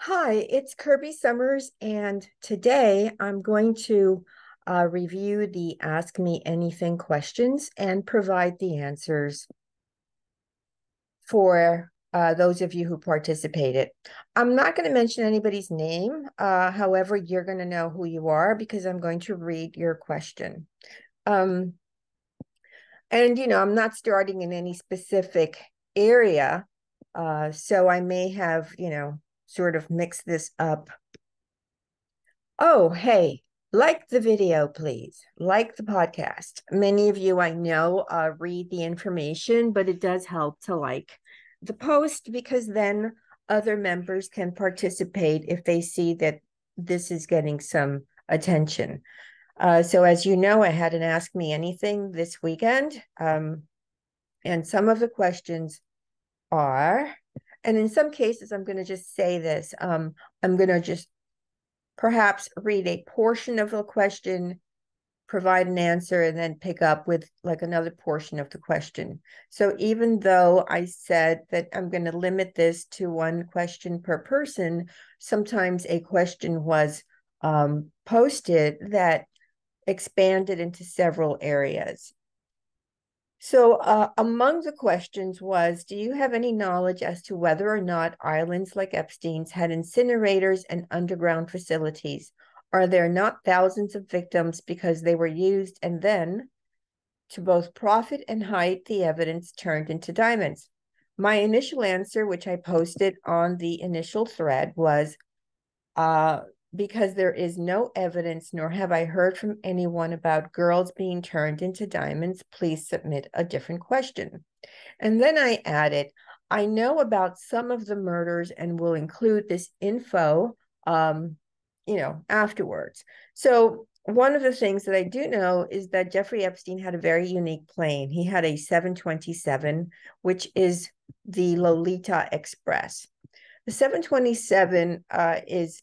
Hi, it's Kirby Summers, and today I'm going to review the Ask Me Anything questions and provide the answers for those of you who participated. I'm not going to mention anybody's name. However, you're going to know who you are because I'm going to read your question. Um, I'm not starting in any specific area, so I may have, sort of mixed this up. Oh, hey, like the video, please. Like the podcast. Many of you I know read the information, but it does help to like the post because then other members can participate if they see that this is getting some attention. So, as you know, I had an Ask Me Anything this weekend, and some of the questions are, and in some cases, I'm going to just say this. I'm going to just perhaps read a portion of the question, provide an answer, and then pick up with like another portion of the question. So even though I said that I'm going to limit this to one question per person, sometimes a question was posted that expanded into several areas. So, among the questions was, do you have any knowledge as to whether or not islands like Epstein's had incinerators and underground facilities? Are there not thousands of victims because they were used and then, to both profit and hide the evidence, turned into diamonds? My initial answer, which I posted on the initial thread, was uh, because there is no evidence, nor have I heard from anyone about girls being turned into diamonds. Please submit a different question. And then I added, I know about some of the murders and will include this info, afterwards. So one of the things that I do know is that Jeffrey Epstein had a very unique plane. He had a 727, which is the Lolita Express. The 727 is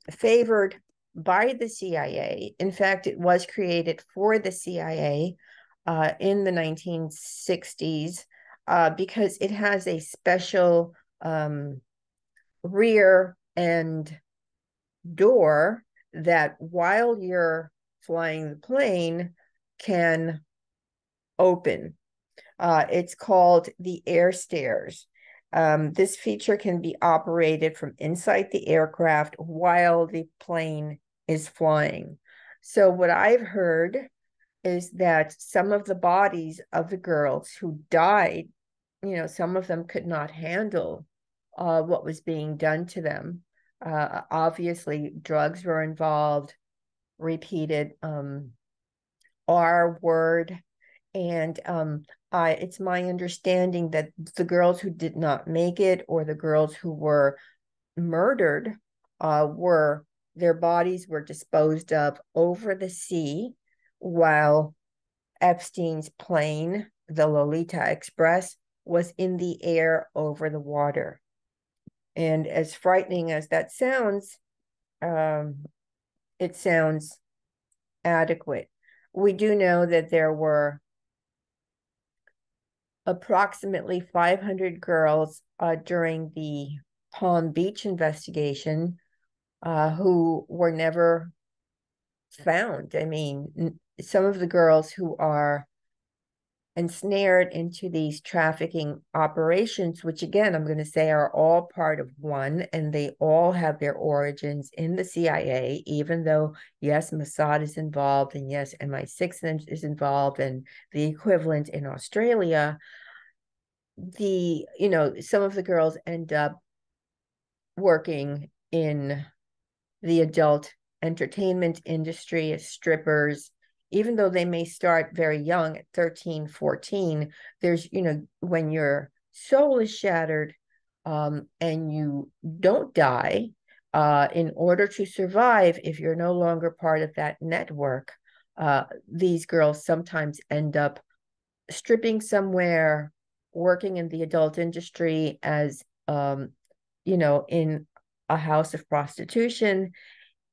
favored by the CIA. In fact, it was created for the CIA in the 1960s because it has a special rear end door that while you're flying the plane can open. It's called the air stairs. This feature can be operated from inside the aircraft while the plane is flying. So, what I've heard is that some of the bodies of the girls who died, some of them could not handle what was being done to them. Obviously, drugs were involved, repeated R word, and it's my understanding that the girls who did not make it or the girls who were murdered were their bodies were disposed of over the sea while Epstein's plane, the Lolita Express, was in the air over the water. And as frightening as that sounds, it sounds adequate. We do know that there were approximately 500 girls during the Palm Beach investigation who were never found. I mean, some of the girls who are ensnared into these trafficking operations, which again, I'm going to say are all part of one, and they all have their origins in the CIA, even though, yes, Mossad is involved, and yes, MI6 is involved, and the equivalent in Australia. Some of the girls end up working in the adult entertainment industry as strippers, even though they may start very young at 13, 14. There's, when your soul is shattered and you don't die, in order to survive, if you're no longer part of that network, these girls sometimes end up stripping somewhere, working in the adult industry as, in a house of prostitution,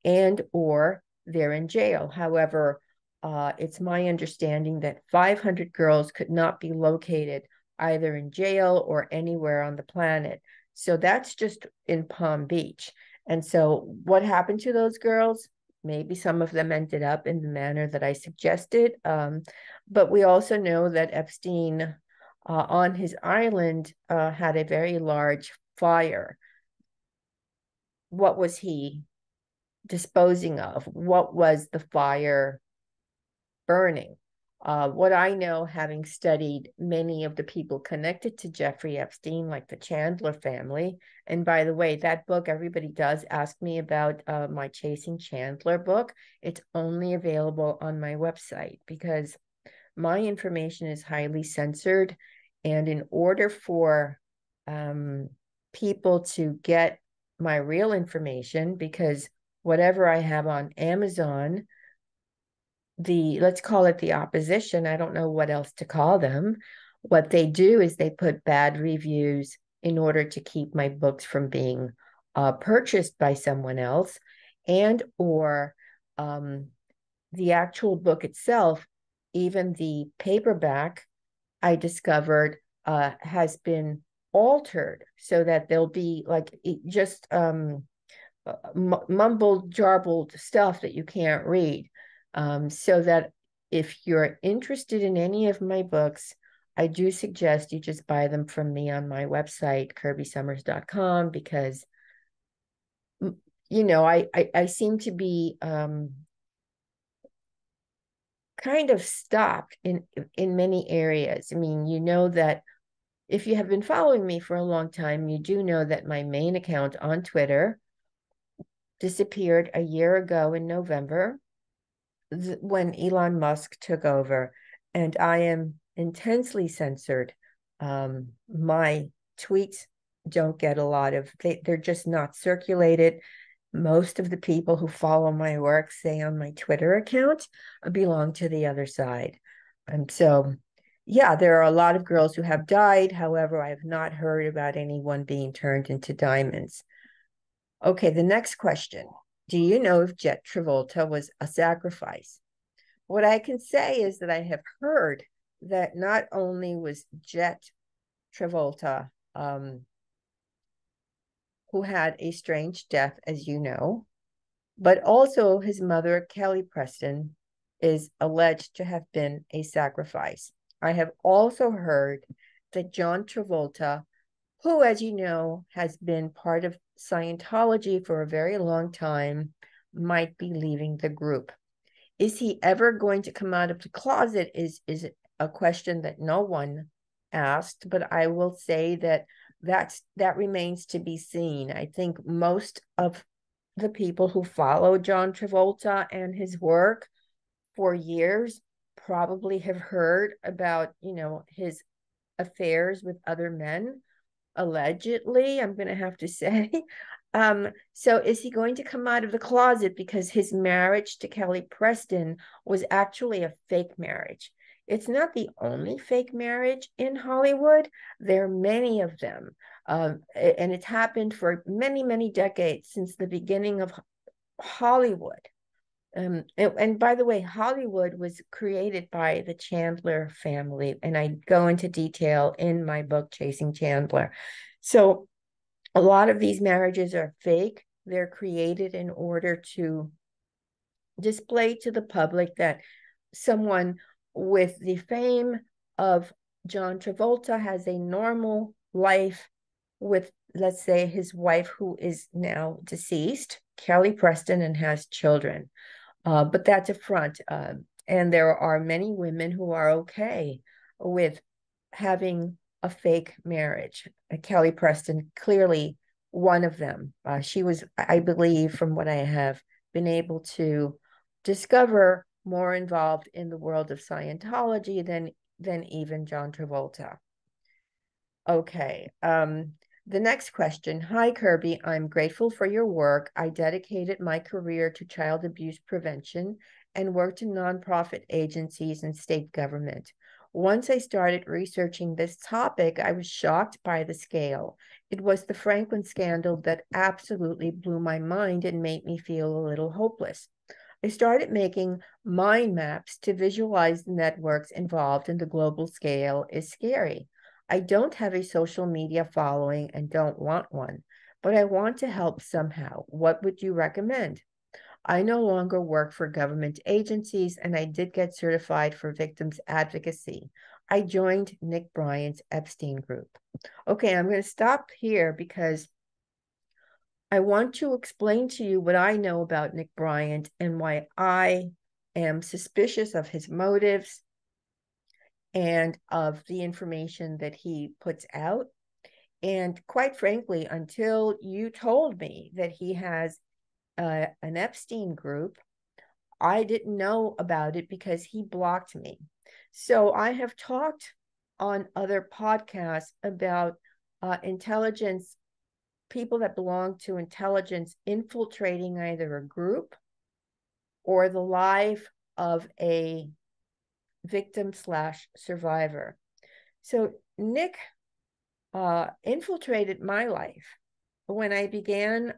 and or they're in jail. However, it's my understanding that 500 girls could not be located either in jail or anywhere on the planet. So that's just in Palm Beach. And so what happened to those girls? Maybe some of them ended up in the manner that I suggested. But we also know that Epstein on his island had a very large fire. What was he disposing of? What was the fire burning? What I know, having studied many of the people connected to Jeffrey Epstein, like the Chandler family, and by the way, that book, everybody does ask me about my Chasing Chandler book. It's only available on my website because my information is highly censored. And in order for people to get my real information, because whatever I have on Amazon, let's call it the opposition, I don't know what else to call them. What they do is they put bad reviews in order to keep my books from being purchased by someone else, and or the actual book itself, even the paperback, I discovered has been altered so that there'll be like just mumbled, jarbled stuff that you can't read. So that if you're interested in any of my books, I do suggest you just buy them from me on my website, kirbysummers.com, because, I seem to be kind of stopped in many areas. I mean, you know that if you have been following me for a long time, you do know that my main account on Twitter disappeared a year ago in November when Elon Musk took over, and I am intensely censored. My tweets don't get a lot of, they're just not circulated. Most of the people who follow my work, say on my Twitter account, belong to the other side. And so, yeah, there are a lot of girls who have died. However, I have not heard about anyone being turned into diamonds. Okay, the next question. Do you know if Jet Travolta was a sacrifice? What I can say is that I have heard that not only was Jet Travolta, who had a strange death, as you know, but also his mother, Kelly Preston, is alleged to have been a sacrifice. I have also heard that John Travolta, who, as you know, has been part of Scientology for a very long time, might be leaving the group. Is he ever going to come out of the closet is a question that no one asked, but I will say that that remains to be seen. I think most of the people who follow John Travolta and his work for years probably have heard about, his affairs with other men, allegedly, I'm going to have to say. So is he going to come out of the closet because his marriage to Kelly Preston was actually a fake marriage? It's not the only fake marriage in Hollywood. There are many of them. And it's happened for many, many decades since the beginning of Hollywood. And by the way, Hollywood was created by the Chandler family, and I go into detail in my book, Chasing Chandler. So a lot of these marriages are fake. They're created in order to display to the public that someone with the fame of John Travolta has a normal life with, let's say, his wife, who is now deceased, Kelly Preston, and has children. But that's a front. And there are many women who are okay with having a fake marriage. Kelly Preston, clearly one of them. She was, I believe, from what I have been able to discover, more involved in the world of Scientology than even John Travolta. Okay. The next question. Hi, Kirby. I'm grateful for your work. I dedicated my career to child abuse prevention and worked in nonprofit agencies and state government. Once I started researching this topic, I was shocked by the scale. It was the Franklin scandal that absolutely blew my mind and made me feel a little hopeless. I started making mind maps to visualize the networks involved, and the global scale is scary. I don't have a social media following and don't want one, but I want to help somehow. What would you recommend? I no longer work for government agencies, and I did get certified for victims advocacy. I joined Nick Bryant's Epstein group. Okay, I'm going to stop here because I want to explain to you what I know about Nick Bryant and why I am suspicious of his motives and of the information that he puts out. And quite frankly, until you told me that he has an Epstein group, I didn't know about it because he blocked me. So I have talked on other podcasts about intelligence, people that belong to intelligence infiltrating either a group or the life of a victim slash survivor. So Nick infiltrated my life when I began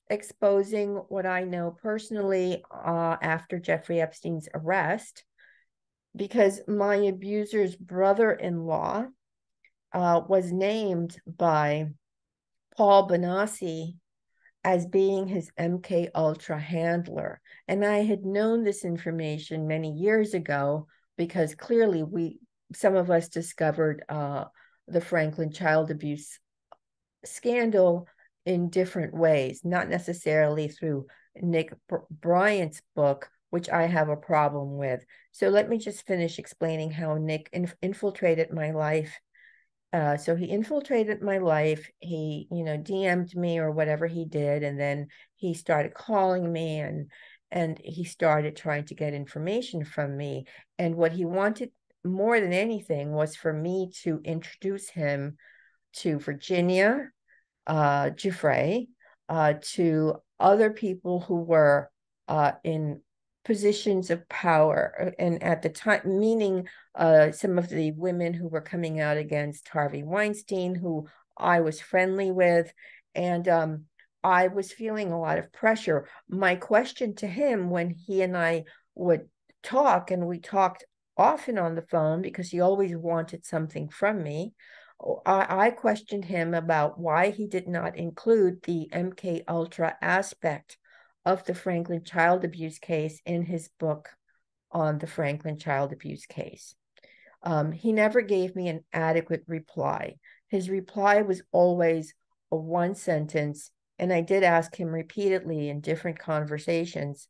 exposing what I know personally after Jeffrey Epstein's arrest, because my abuser's brother-in-law was named by Paul Benassi as being his MK Ultra handler. And I had known this information many years ago because clearly some of us discovered the Franklin child abuse scandal in different ways, not necessarily through Nick Bryant's book, which I have a problem with. So let me just finish explaining how Nick infiltrated my life. So he infiltrated my life. He, DM'd me or whatever he did, and then he started calling me and he started trying to get information from me. And what he wanted more than anything was for me to introduce him to Virginia Giuffre, to other people who were in positions of power. And at the time, meaning some of the women who were coming out against Harvey Weinstein, who I was friendly with. And I was feeling a lot of pressure. My question to him when he and I would talk, and we talked often on the phone because he always wanted something from me, I questioned him about why he did not include the MK Ultra aspect of the Franklin child abuse case in his book on the Franklin child abuse case. He never gave me an adequate reply. His reply was always a one sentence, and I did ask him repeatedly in different conversations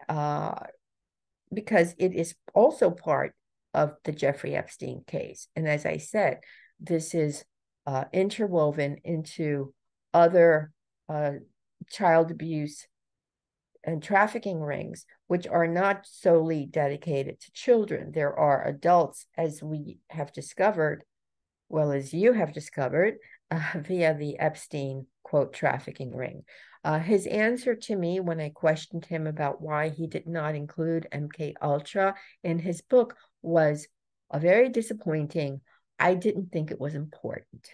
because it is also part of the Jeffrey Epstein case. And as I said, this is interwoven into other child abuse and trafficking rings, which are not solely dedicated to children. There are adults, as we have discovered, well, as you have discovered, via the Epstein, quote, trafficking ring. His answer to me when I questioned him about why he did not include MK Ultra in his book was a very disappointing. I didn't think it was important.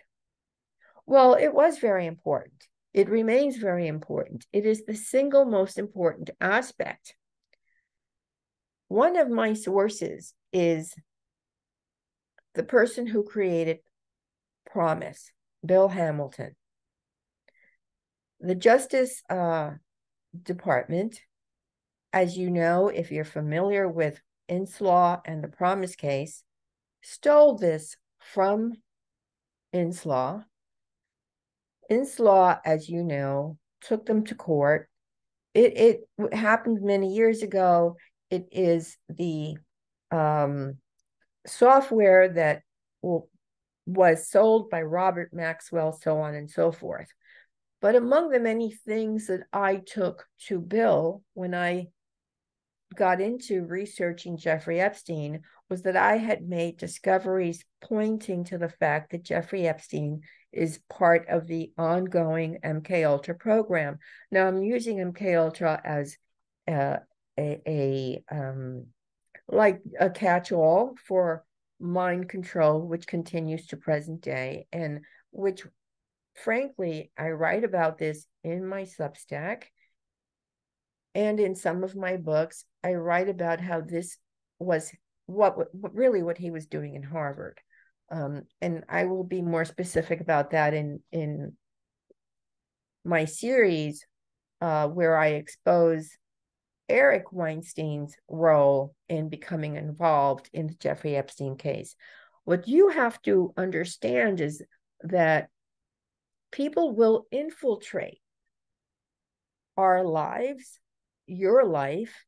Well, it was very important. It remains very important. It is the single most important aspect. One of my sources is the person who created Promise, Bill Hamilton. The Justice Department, as you know, if you're familiar with Inslaw and the Promise case, stole this from Inslaw. Inslaw, as you know, took them to court. It happened many years ago. It is the software that was sold by Robert Maxwell, so on and so forth. But among the many things that I took to Bill when I got into researching Jeffrey Epstein was that I had made discoveries pointing to the fact that Jeffrey Epstein is part of the ongoing MK Ultra program. Now I'm using MK Ultra as like a catch-all for mind control, which continues to present day, and which, frankly, I write about this in my Substack and in some of my books. I write about how this was what he was doing in Harvard. And I will be more specific about that in my series, where I expose Eric Weinstein's role in becoming involved in the Jeffrey Epstein case. What you have to understand is that people will infiltrate our lives, your life,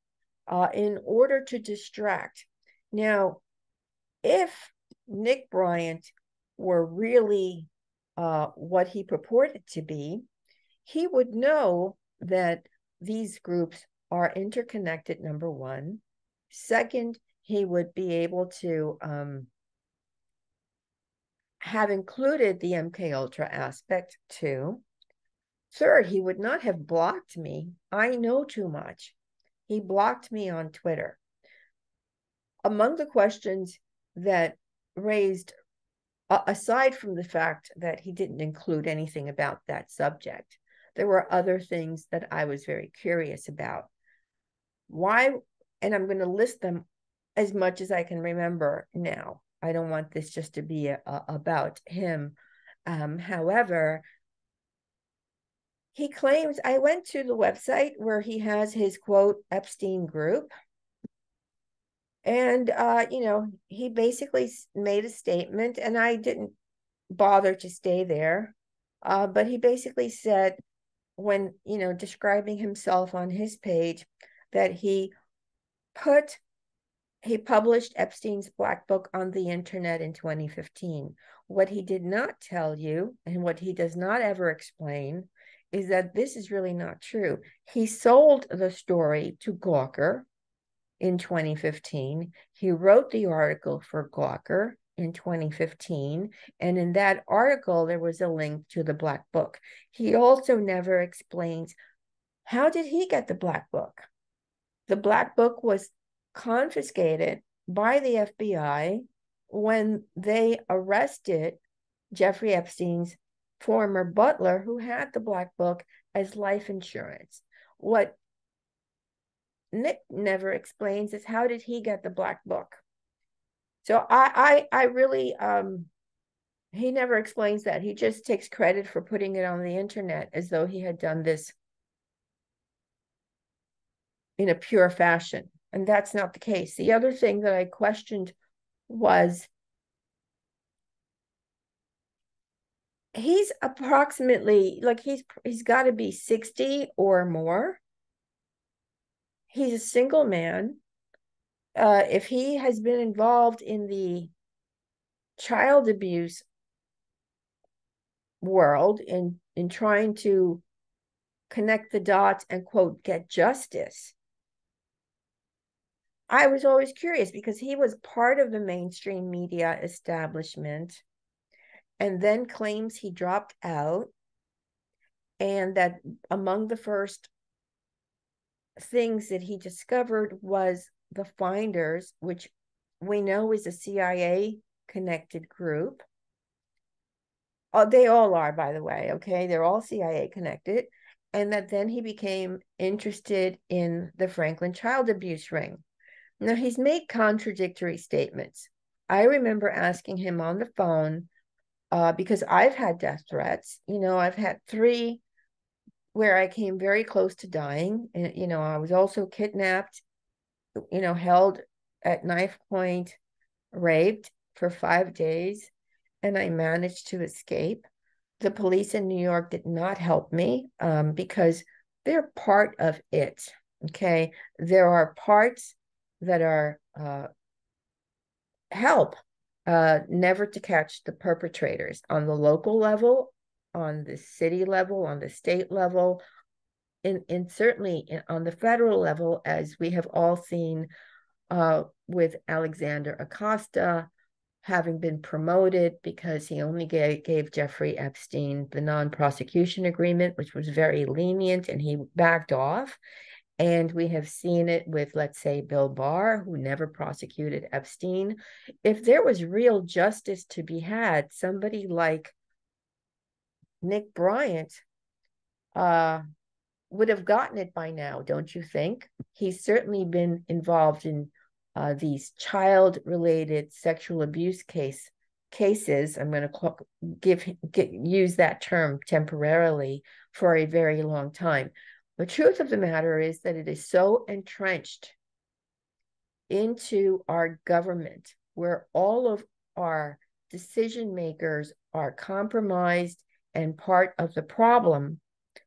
in order to distract. Now, if Nick Bryant were really what he purported to be, he would know that these groups are interconnected, number one. Second, he would be able to have included the MK Ultra aspect too. Third, he would not have blocked me. I know too much. He blocked me on Twitter. Among the questions that raised, aside from the fact that he didn't include anything about that subject, there were other things that I was very curious about. Why? And I'm going to list them as much as I can remember now. I don't want this just to be about him. However, he claims, I went to the website where he has his quote Epstein group. And, he basically made a statement, and I didn't bother to stay there. But he basically said, when, describing himself on his page, that he published Epstein's Black Book on the internet in 2015. What he did not tell you, and what he does not ever explain, is that this is really not true. He sold the story to Gawker in 2015. He wrote the article for Gawker in 2015. And in that article, there was a link to the Black Book. He also never explains, how did he get the Black Book? The Black Book was confiscated by the FBI when they arrested Jeffrey Epstein's former butler, who had the Black Book as life insurance. What Nick never explains is, how did he get the Black Book? So I really, he never explains that. He just takes credit for putting it on the internet as though he had done this in a pure fashion. And that's not the case. The other thing that I questioned was, he's approximately, like, he's got to be 60 or more. He's a single man. If he has been involved in the child abuse world in trying to connect the dots and quote get justice, I was always curious, because he was part of the mainstream media establishment and then claims he dropped out, and that among the first things that he discovered was the Finders, which we know is a CIA connected group. Oh, they all are, by the way, okay? They're all CIA connected. And that then he became interested in the Franklin child abuse ring. Now, he's made contradictory statements. I remember asking him on the phone, because I've had death threats. I've had 3 where I came very close to dying. And, I was also kidnapped, held at knife point, raped for 5 days, and I managed to escape. The police in New York did not help me, because they're part of it, okay? There are parts that are help never to catch the perpetrators on the local level, on the city level, on the state level, and certainly on the federal level, as we have all seen with Alexander Acosta having been promoted because he only gave Jeffrey Epstein the non-prosecution agreement, which was very lenient, and he backed off. And we have seen it with, let's say, Bill Barr, who never prosecuted Epstein. If there was real justice to be had, somebody like Nick Bryant would have gotten it by now, don't you think? He's certainly been involved in these child-related sexual abuse cases, I'm going to use that term temporarily, for a very long time. The truth of the matter is that it is so entrenched into our government, where all of our decision makers are compromised and part of the problem,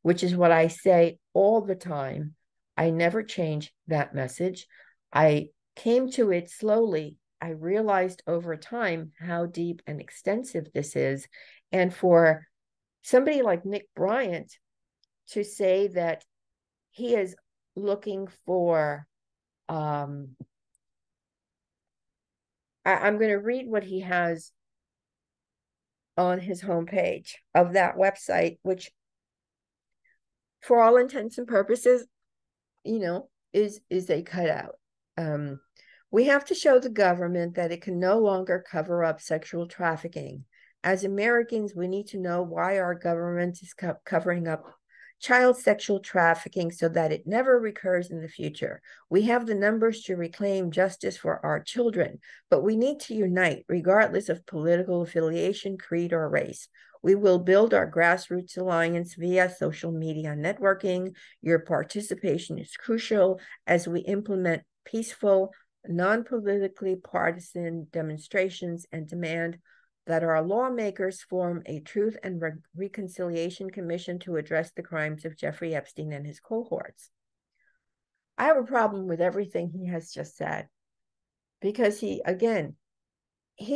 which is what I say all the time. I never change that message. I came to it slowly. I realized over time how deep and extensive this is. And for somebody like Nick Bryant to say that he is looking for, I'm going to read what he has on his homepage of that website, which for all intents and purposes, is a cutout. We have to show the government that it can no longer cover up sexual trafficking. As Americans, we need to know why our government is covering up child sexual trafficking so that it never recurs in the future. We have the numbers to reclaim justice for our children, but we need to unite regardless of political affiliation, creed, or race. We will build our grassroots alliance via social media networking. Your participation is crucial as we implement peaceful, non-politically partisan demonstrations and demand that our lawmakers form a Truth and Reconciliation Commission to address the crimes of Jeffrey Epstein and his cohorts. I have a problem with everything he has just said, because he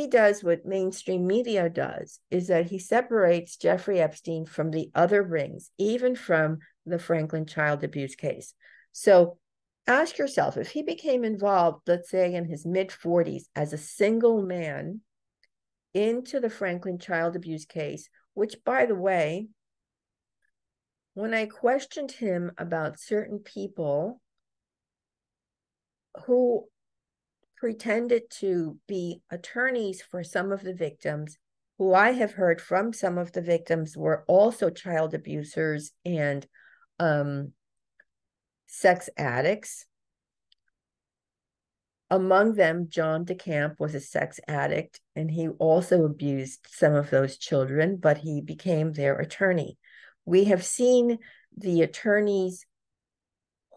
does what mainstream media does, is that he separates Jeffrey Epstein from the other rings, even from the Franklin child abuse case. So ask yourself, if he became involved, let's say in his mid-40s, as a single man into the Franklin child abuse case, which, by the way, when I questioned him about certain people who pretended to be attorneys for some of the victims, who I have heard from some of the victims were also child abusers and sex addicts. Among them, John DeCamp was a sex addict, and he also abused some of those children, but he became their attorney. We have seen the attorneys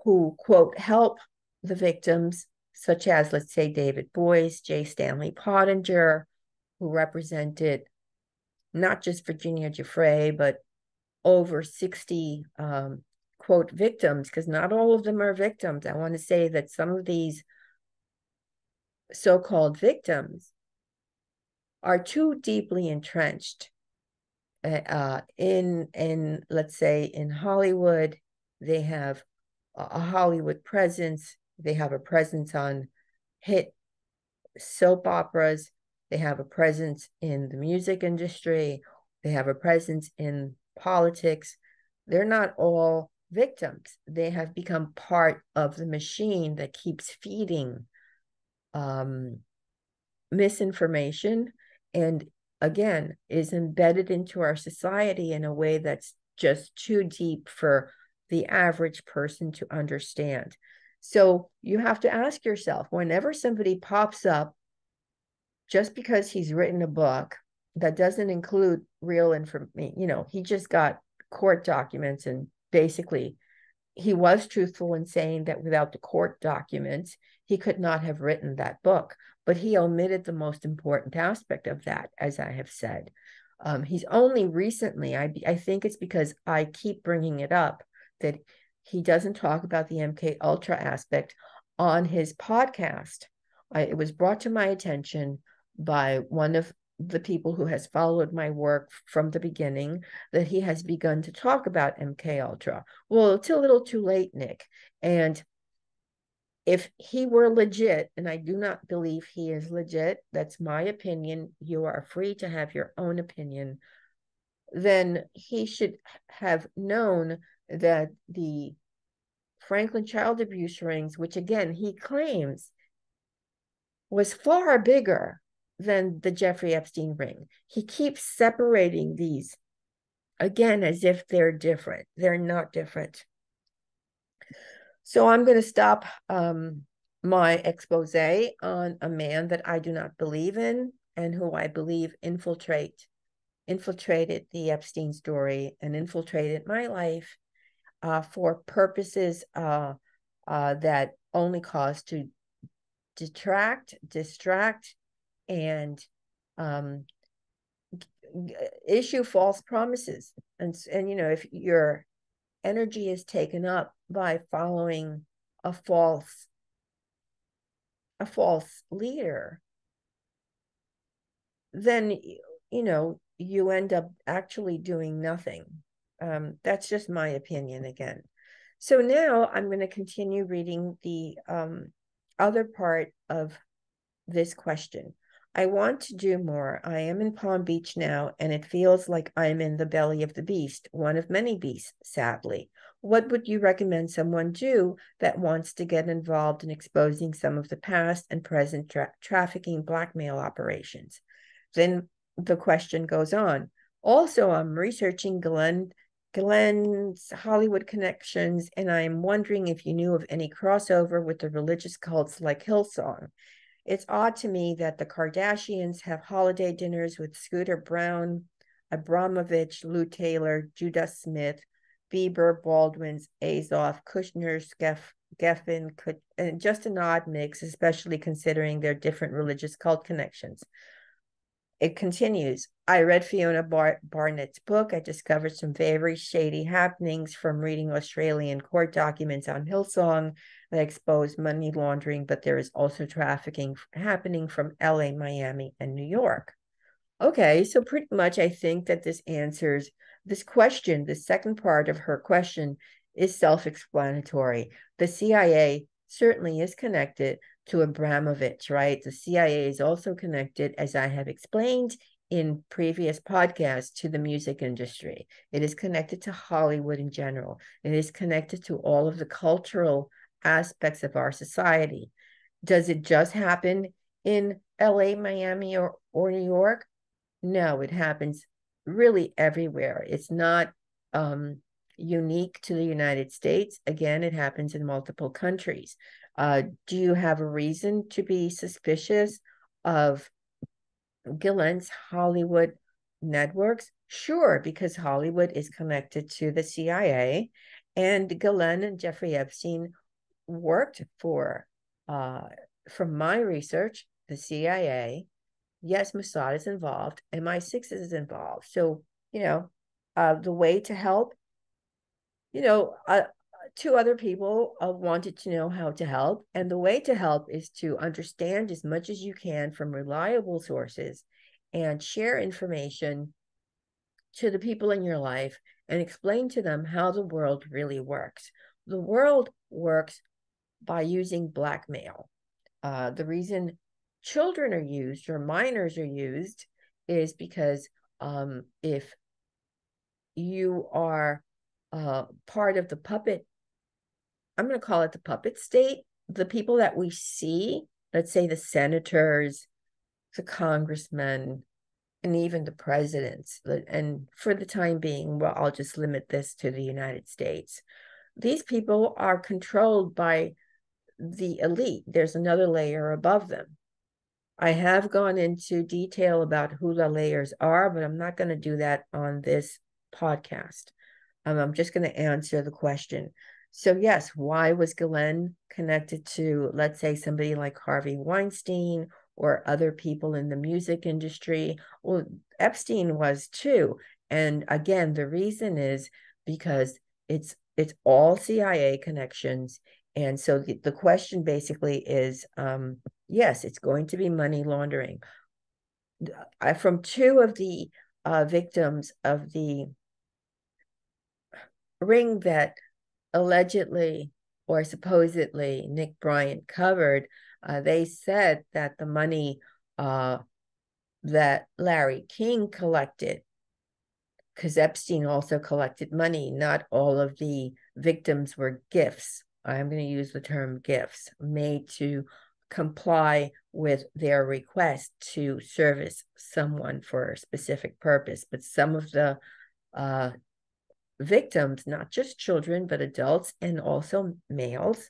who, quote, help the victims, such as, let's say, David Boies, J. Stanley Pottinger, who represented not just Virginia Giuffre, but over 60, quote, victims, because not all of them are victims. I want to say that some of these so-called victims are too deeply entrenched in let's say in Hollywood. They have a Hollywood presence. They have a presence on hit soap operas. They have a presence in the music industry. They have a presence in politics. They're not all victims. They have become part of the machine that keeps feeding misinformation, and again, is embedded into our society in a way that's just too deep for the average person to understand. So you have to ask yourself, whenever somebody pops up, just because he's written a book that doesn't include real information, he just got court documents, and basically he was truthful in saying that without the court documents, he could not have written that book. But he omitted the most important aspect of that, as I have said. He's only recently, I think it's because I keep bringing it up, that he doesn't talk about the MK Ultra aspect on his podcast. It was brought to my attention by one of the people who has followed my work from the beginning, that he has begun to talk about MK Ultra. Well, it's a little too late, Nick. And if he were legit, and I do not believe he is legit, that's my opinion. You are free to have your own opinion. Then he should have known that the Franklin child abuse rings, which again, he claims was far bigger than the Jeffrey Epstein ring. He keeps separating these, again, as if they're different. They're not different. So I'm going to stop my expose on a man that I do not believe in. and who I believe infiltrated the Epstein story and infiltrated my life for purposes that only cause to distract, and um, issue false promises. And if your energy is taken up by following a false leader, then you end up actually doing nothing. That's just my opinion again. So now I'm going to continue reading the other part of this question. I want to do more. I am in Palm Beach now, and it feels like I'm in the belly of the beast, one of many beasts, sadly. What would you recommend someone do that wants to get involved in exposing some of the past and present trafficking blackmail operations? Then the question goes on. Also, I'm researching Glenn's Hollywood connections, and I'm wondering if you knew of any crossover with the religious cults like Hillsong. It's odd to me that the Kardashians have holiday dinners with Scooter Braun, Abramovich, Lou Taylor, Judah Smith, Bieber, Baldwin's, Azoff, Kushner, Geffen, and just an odd mix, especially considering their different religious cult connections. It continues. I read Fiona Barnett's book. I discovered some very shady happenings from reading Australian court documents on Hillsong that expose money laundering, but there is also trafficking happening from LA, Miami, and New York. Okay, so pretty much I think that this answers this question. The second part of her question is self-explanatory. The CIA certainly is connected to Abramovich, right? The CIA is also connected, as I have explained in previous podcasts, to the music industry. It is connected to Hollywood in general. It is connected to all of the cultural aspects of our society. Does it just happen in LA, Miami, or New York? No, it happens really everywhere. It's not unique to the United States. Again, it happens in multiple countries. Do you have a reason to be suspicious of Ghislaine's Hollywood networks? Sure, because Hollywood is connected to the CIA, and Ghislaine and Jeffrey Epstein worked for, from my research, the CIA. Yes, Mossad is involved, MI6 is involved. So, the way to help, two other people wanted to know how to help. And the way to help is to understand as much as you can from reliable sources and share information to the people in your life and explain to them how the world really works. The world works by using blackmail. The reason children are used or minors are used is because if you are part of the puppet, I'm going to call it the puppet state, the people that we see, let's say the senators, the congressmen, and even the presidents, and for the time being, well, I'll just limit this to the United States. These people are controlled by the elite. There's another layer above them. I have gone into detail about who the layers are, but I'm not going to do that on this podcast. I'm just going to answer the question. So yes, why was Ghislaine connected to, let's say, somebody like Harvey Weinstein or other people in the music industry? Well, Epstein was too. And again, the reason is because it's all CIA connections. And so the question basically is, yes, it's going to be money laundering. From two of the victims of the ring that allegedly or supposedly Nick Bryant covered, they said that the money that Larry King collected, because Epstein also collected money, not all of the victims were gifts. I'm going to use the term gifts made to comply with their request to service someone for a specific purpose. But some of the victims, not just children, but adults and also males,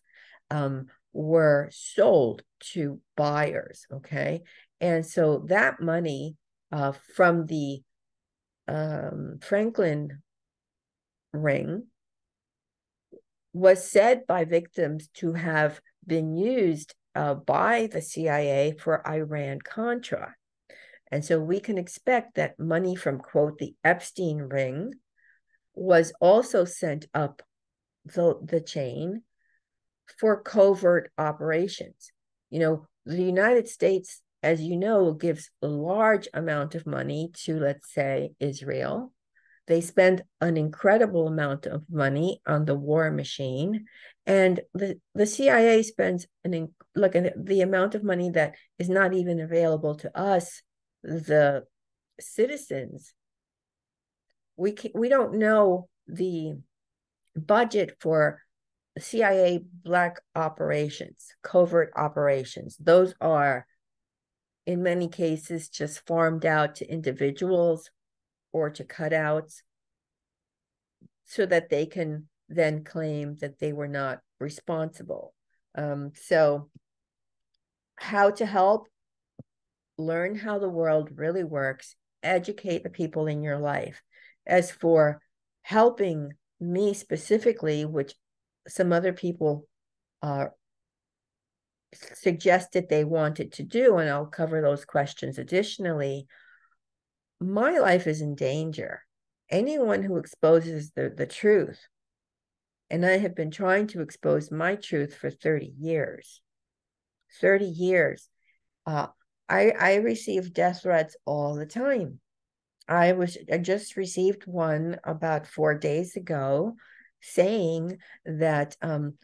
were sold to buyers, okay? And so that money from the Franklin ring was said by victims to have been used by the CIA for Iran-Contra. And so we can expect that money from, quote, the Epstein ring was also sent up the chain for covert operations. The United States, as you know, gives a large amount of money to, let's say, Israel. They spend an incredible amount of money on the war machine, and the CIA spends the amount of money that is not even available to us, the citizens. We don't know the budget for CIA black operations, covert operations. Those are, in many cases, just farmed out to individuals or to cutouts so that they can then claim that they were not responsible. So how to help? Learn how the world really works, educate the people in your life. As for helping me specifically, which some other people suggested they wanted to do, and I'll cover those questions additionally, my life is in danger. Anyone who exposes the truth, and I have been trying to expose my truth for 30 years. 30 years. I receive death threats all the time. I just received one about 4 days ago saying that and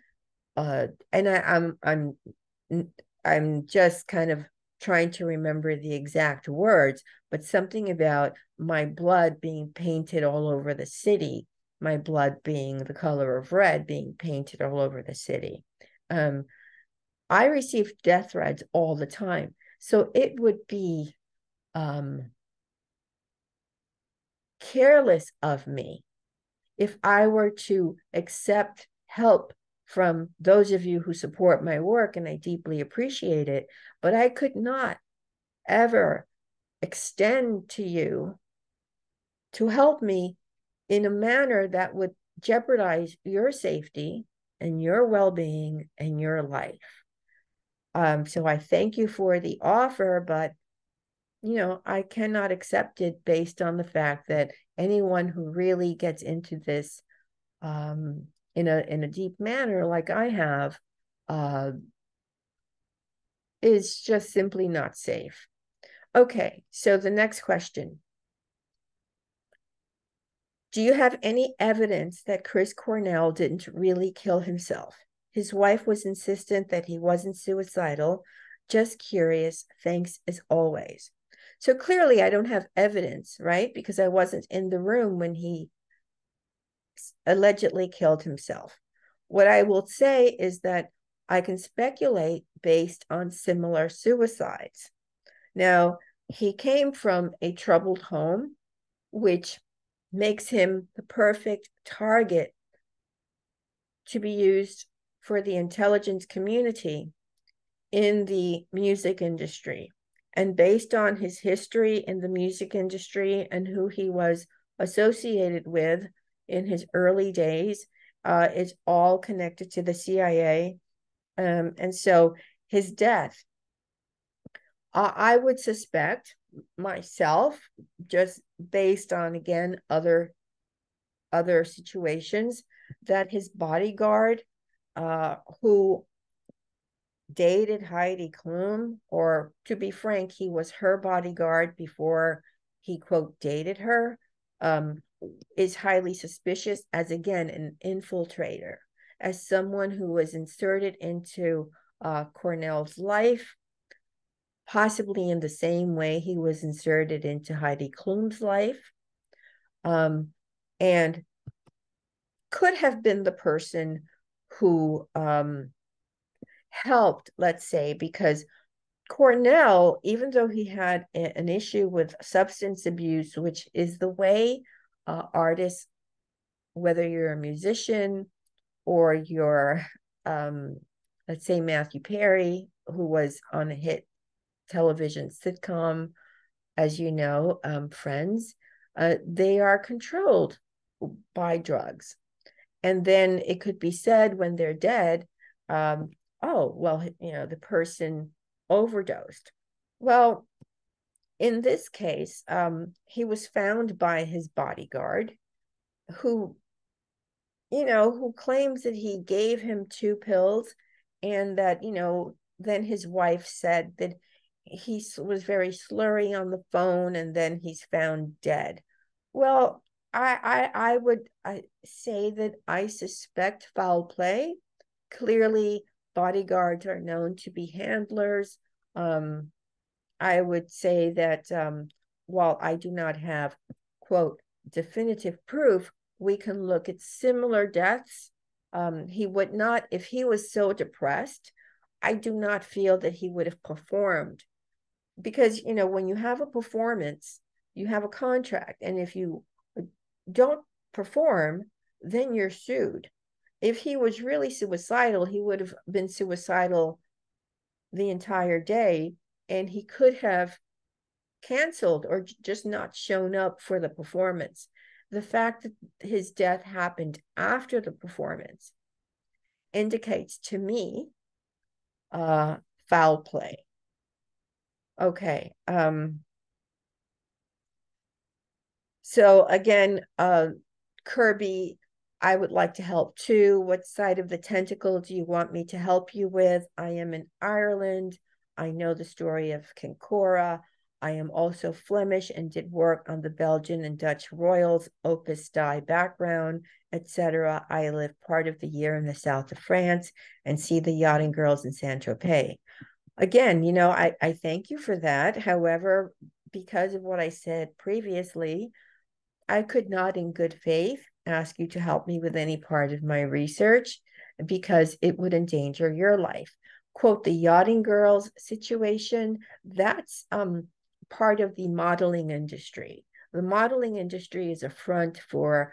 I'm just kind of trying to remember the exact words, but something about my blood being painted all over the city, my blood being the color of red, being painted all over the city. I receive death threats all the time. So it would be careless of me if I were to accept help from those of you who support my work, and I deeply appreciate it, but I could not ever extend to you to help me in a manner that would jeopardize your safety and your well-being and your life. So I thank you for the offer, but I cannot accept it based on the fact that anyone who really gets into this in a deep manner like I have is just simply not safe. Okay, so the next question. Do you have any evidence that Chris Cornell didn't really kill himself? His wife was insistent that he wasn't suicidal. Just curious. Thanks as always. So clearly I don't have evidence, right? Because I wasn't in the room when he allegedly killed himself. What I will say is that I can speculate based on similar suicides. Now, he came from a troubled home, which makes him the perfect target to be used for the intelligence community in the music industry. And based on his history in the music industry and who he was associated with in his early days, it's all connected to the CIA. And so his death, I would suspect myself, just based on, again, other situations, that his bodyguard, who dated Heidi Klum, or to be frank, he was her bodyguard before he, quote, dated her, is highly suspicious as, again, an infiltrator, as someone who was inserted into Cornell's life, possibly in the same way he was inserted into Heidi Klum's life, and could have been the person who helped, let's say, because Cornell, even though he had an issue with substance abuse, which is the way artists, whether you're a musician or you're, let's say, Matthew Perry, who was on a hit television sitcom, as you know, Friends, they are controlled by drugs. And then it could be said when they're dead, oh, well, the person overdosed. Well, in this case, he was found by his bodyguard who, who claims that he gave him 2 pills and that, then his wife said that he was very slurry on the phone and then he's found dead. Well, I would say that I suspect foul play. Clearly, bodyguards are known to be handlers. I would say that while I do not have, quote, definitive proof, we can look at similar deaths. He would not, if he was so depressed, I do not feel that he would have performed. Because, when you have a performance, you have a contract. And if you don't perform, then you're sued. If he was really suicidal, he would have been suicidal the entire day, and he could have canceled or just not shown up for the performance. The fact that his death happened after the performance indicates to me foul play. Okay. So again, Kirby, I would like to help too. What side of the tentacle do you want me to help you with? I am in Ireland. I know the story of Kincora. I am also Flemish and did work on the Belgian and Dutch royals, Opus Dei background, etc. I live part of the year in the south of France and see the yachting girls in Saint-Tropez. Again, I thank you for that. However, because of what I said previously, I could not in good faith ask you to help me with any part of my research because it would endanger your life. Quote, the yachting girls situation, that's part of the modeling industry. The modeling industry is a front for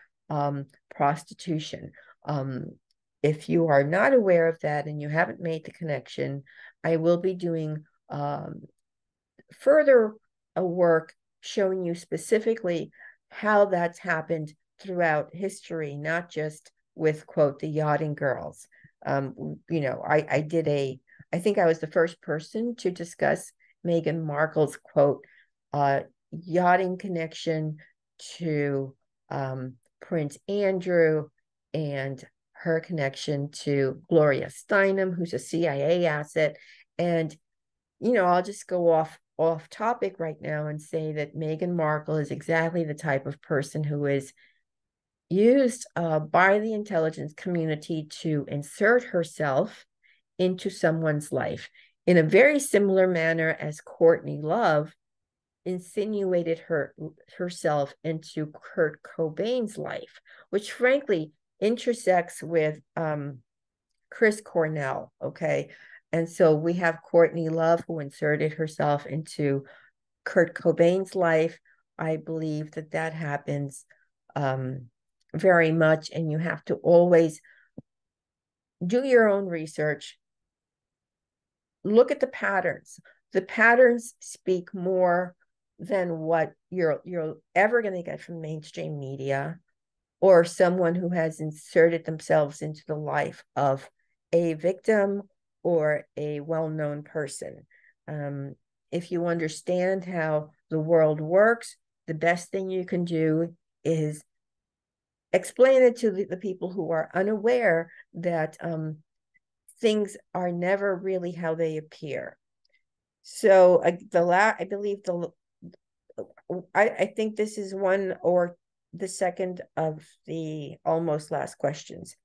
prostitution. If you are not aware of that and you haven't made the connection, I will be doing further work showing you specifically how that's happened throughout history, not just with, quote, the yachting girls. I think I was the first person to discuss Meghan Markle's, quote, yachting connection to Prince Andrew and her connection to Gloria Steinem, who's a CIA asset. And, I'll just go off topic right now and say that Meghan Markle is exactly the type of person who is used by the intelligence community to insert herself into someone's life in a very similar manner as Courtney Love insinuated herself into Kurt Cobain's life, which frankly intersects with Chris Cornell, okay? And so we have Courtney Love who inserted herself into Kurt Cobain's life. I believe that happens very much, and you have to always do your own research. Look at the patterns. The patterns speak more than what you're ever going to get from mainstream media or someone who has inserted themselves into the life of a victim or a well-known person. If you understand how the world works, the best thing you can do is explain it to the people who are unaware that things are never really how they appear. So I think this is one or the second of the almost last questions.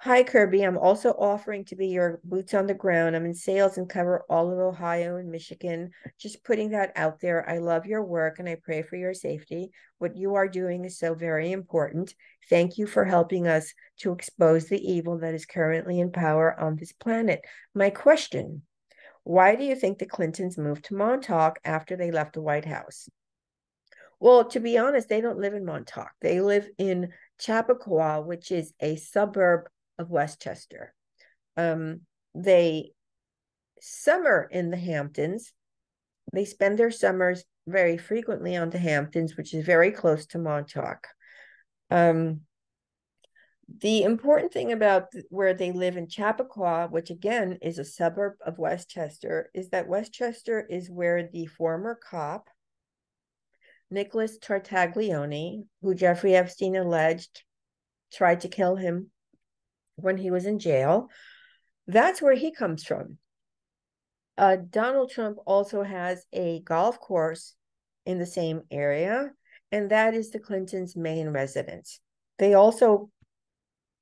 Hi, Kirby. I'm also offering to be your boots on the ground. I'm in sales and cover all of Ohio and Michigan. Just putting that out there. I love your work and I pray for your safety. What you are doing is so very important. Thank you for helping us to expose the evil that is currently in power on this planet. My question, why do you think the Clintons moved to Montauk after they left the White House? Well, to be honest, they don't live in Montauk. They live in Chappaqua, which is a suburb of Westchester. They summer in the Hamptons, They spend their summers very frequently on the Hamptons, which is very close to Montauk. The important thing about where they live in Chappaqua, which again is a suburb of Westchester, is that Westchester is where the former cop, Nicholas Tartaglione, who Jeffrey Epstein alleged tried to kill him when he was in jail, that's where he comes from. Donald Trump also has a golf course in the same area, and that is the Clintons' main residence. They also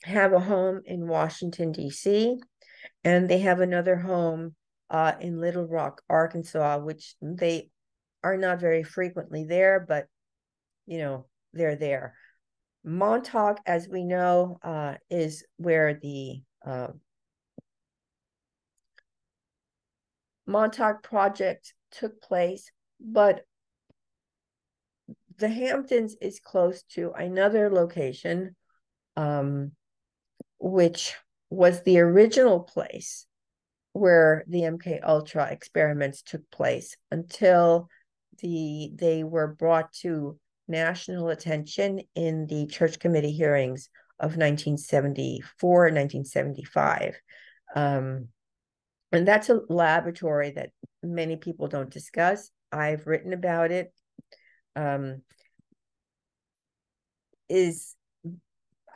have a home in Washington, D.C., and they have another home in Little Rock, Arkansas, which they are not very frequently there, but, they're there. Montauk, as we know, is where the Montauk project took place, but the Hamptons is close to another location, which was the original place where the MK Ultra experiments took place until they were brought to national attention in the Church Committee hearings of 1974, 1975. And that's a laboratory that many people don't discuss. I've written about it. I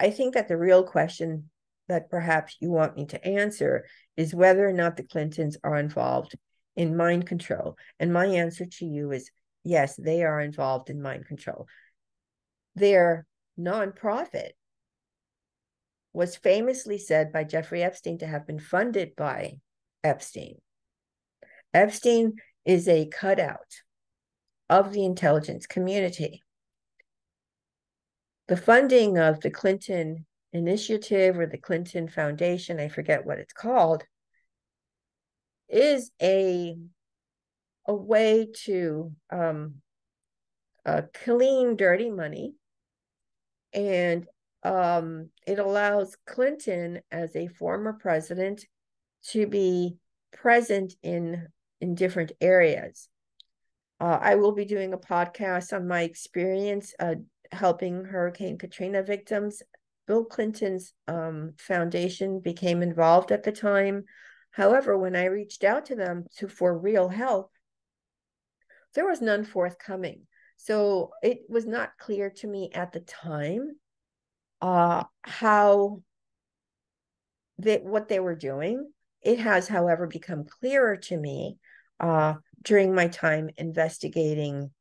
think that the real question that perhaps you want me to answer is whether or not the Clintons are involved in mind control. And my answer to you is yes, they are involved in mind control. Their nonprofit was famously said by Jeffrey Epstein to have been funded by Epstein. Epstein is a cutout of the intelligence community. The funding of the Clinton Initiative or the Clinton Foundation, I forget what it's called, is a way to clean dirty money, and it allows Clinton, as a former president, to be present in different areas. I will be doing a podcast on my experience helping Hurricane Katrina victims. Bill Clinton's foundation became involved at the time. However, when I reached out to them for real help, there was none forthcoming. So it was not clear to me at the time what they were doing. It has, however, become clearer to me during my time investigating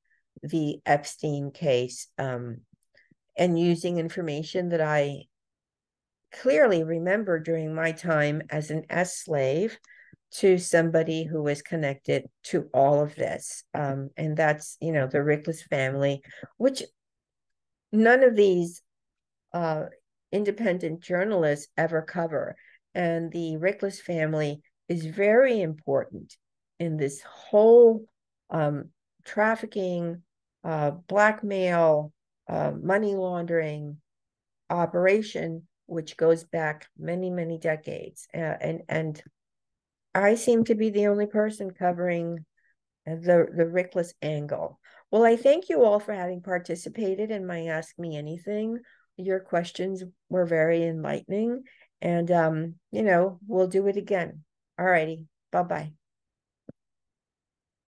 the Epstein case and using information that I clearly remember during my time as an S-slave to somebody who was connected to all of this. And that's, the Rickless family, which none of these independent journalists ever cover. And the Rickless family is very important in this whole trafficking, blackmail, money laundering operation, which goes back many, many decades. And I seem to be the only person covering the Rickless angle. Well, I thank you all for having participated in my Ask Me Anything. Your questions were very enlightening, and we'll do it again. All righty. Bye-bye.